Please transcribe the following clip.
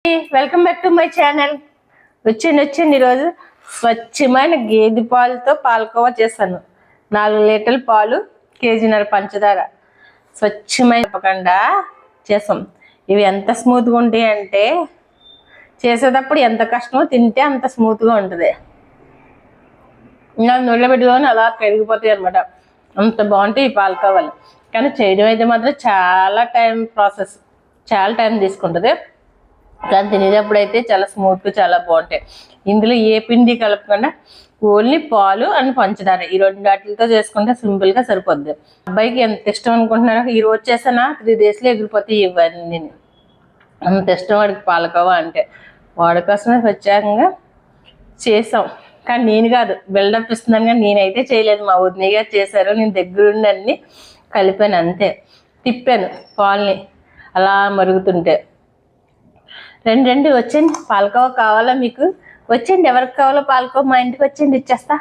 Welcome back to my channel. వచ్చండి ఈరోజు స్వచ్ఛమైన గేదె పాలతో పాలకోవా చేశాను. 4 లీటర్ల పాలు, కేజీన్నర పంచదార, స్వచ్ఛమైన తప్పకుండా చేసాం. ఇవి ఎంత స్మూత్గా ఉంటాయి అంటే చేసేటప్పుడు ఎంత కష్టమో, తింటే అంత స్మూత్గా ఉంటుంది. ఇంకా నూనెలో పెట్టుకొని అలా కరిగిపోతాయి అనమాట. అంత బాగుంటాయి ఈ పాలకోవాలు. కానీ చేయడం అయితే మాత్రం చాలా ప్రాసెస్, చాలా టైం తీసుకుంటుంది. కానీ తినేటప్పుడు అయితే చాలా స్మూత్గా చాలా బాగుంటాయి. ఇందులో ఏ పిండి కలపకుండా ఓన్లీ పాలు అండ్ పంచదార ఈ 2 వాటితో చేసుకుంటే సింపుల్గా సరిపోద్ది. అబ్బాయికి ఎంత ఇష్టం అనుకుంటున్నారో, ఈ రోజు చేసానా 3 daysలో ఎగిరిపోతాయి ఇవన్నీ. అంత ఇష్టం వాడికి పాలకోవా అంటే. వాడి కోసమే ప్రత్యేకంగా చేసాం. కానీ నేను కాదు, బిల్డప్ ఇస్తున్నాను, కానీ నేనైతే చేయలేదు. మా వదిన గారు చేశారు. నేను దగ్గరుండి అన్ని కలిపాను అంతే. తిప్పాను పాలని అలా మరుగుతుంటే. రండి వచ్చండి, పాలకోవా కావాలా మీకు? వచ్చండి, ఎవరికి కావాలో పాలకోవా మా ఇంటికి వచ్చండి, ఇచ్చేస్తా.